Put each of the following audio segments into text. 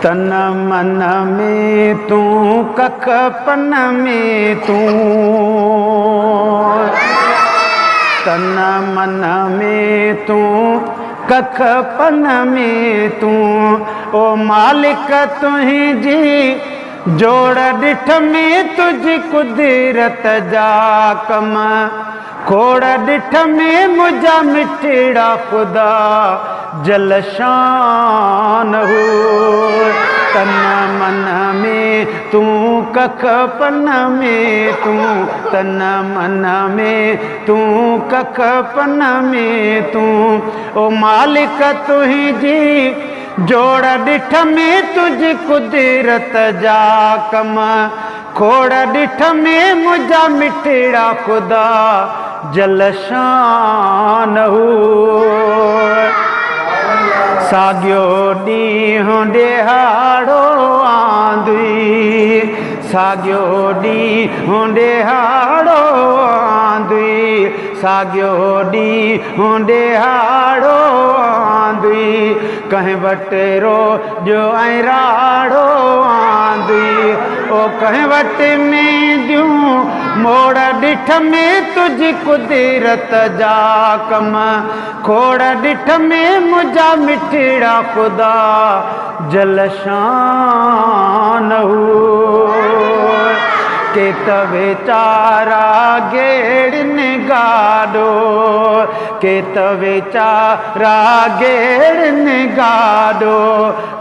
तन मन में तू कख पन में तू, तन मन में तू कख पन में तू, ओ मालिक तुही जी जोड़ डिठ में तुझी कुदरत जा कम, खोड़ डिठ में मुझा मिठड़ा खुदा जल शान हो। तन मन में तू कख पन में तू, तन मन में तू कख पन में तू, ओ मालिक तुही जी जोड़ डिठ में तुझी कुदरत जा कम, खोड़ डिठ में मुझा मिठड़ा खुदा जल शान हो। सागियो ॾींहुं ॾिहाड़ो आंदी, सागियो ॾींहुं ॾिहाड़ो आंदी, सागियो ॾींहुं ॾिहाड़ो आंदी, कंहिं वटि रोज़ ऐं राड़ो आंदी, ओ कंहिं वटि मेंदियूं मोड़ डिठ में तुझी कुदरत जा कम, खोड़ डिठ में मुझा मिठड़ा खुदा जल शान हो। के तवे चारा गेड़न गाडो, के तवे चारा गेड़न गाडो,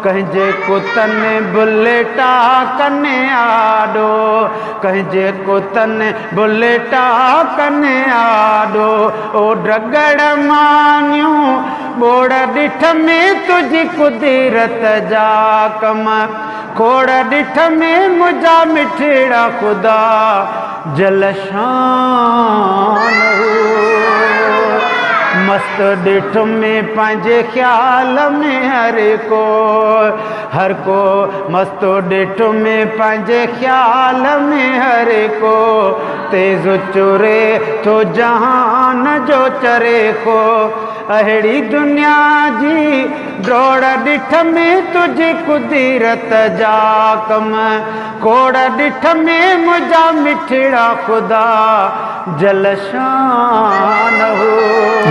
कंहिंजे कुतन बुलेटा कने आडो, कंहिंजे कुतन बुलेटा कने आडो, ओ ड्रगड़ मानियूं बोड़ डिठ में तुझी कुदरत जा कम, खोड़ डिठ में मुझा मिठड़ा खुदा जल शान हो। मस्त डिठ में पंहिंजे ख्याल में हर को मस्त डिठ में पंहिंजे ख्याल में हर को, तेज चुरे तो जहान जो चरे को, अहिड़ी दुनिया जी दौड़ डिठ में तुझी कुदरत जा कम, खोड़ डिठ में मुझा मिठड़ा खुदा जल शान हो।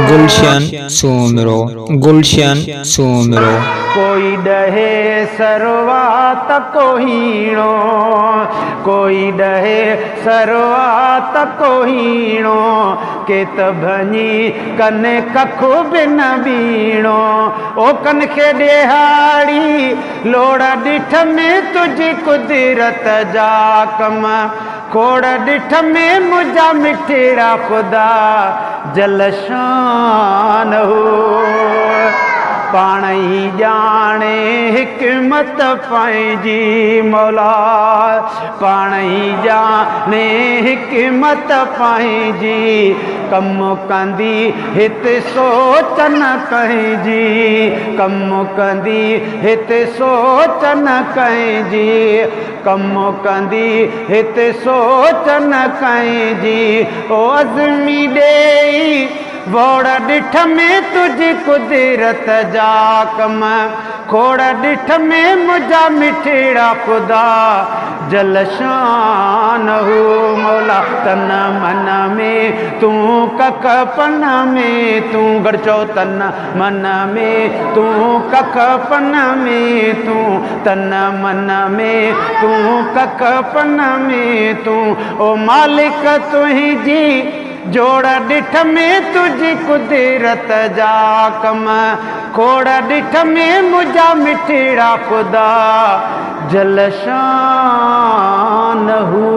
गुलशन सुमिरो, गुलशन सुमिरो। कोई डहे सरवा त कोहीणो, कोई डहे सरवा त कोहीणो, के त भञी कने कखु बि न बीणो, ओ कन खे ॾिहाड़ी लोड़ डिठ में तुझी कुदरत जा कम, खोड़ डिठ में मुझा मिठड़ा खुदा जल शान हो। पाण ई ॼाणे हिकमत पंहिंजी मौला, पाण ई ॼाणे हिकमत पंहिंजी, कम कंदी हिते सोच न कंहिंजी, कम कंदी हिते सोच न कंहिंजी, कम कंदी हिते सोच न कंहिंजी, ओ अज़मी ॾेई बोड़ डिठ में तुझी कुदरत जा कम, खोड़ डिठ में मुझा मिठड़ा खुदा जल शान हो। मौला तन मन में तू कख पन में तू, गड़चो तन मन में तू कख पन में तू, तन मन में तू कख पन में तू, ओ मालिक तुही जी जोड़ डिठ में तुझी कुदरत जा कम, खोड़ डिठ में मुझा मिठड़ा खुदा जल शान हो।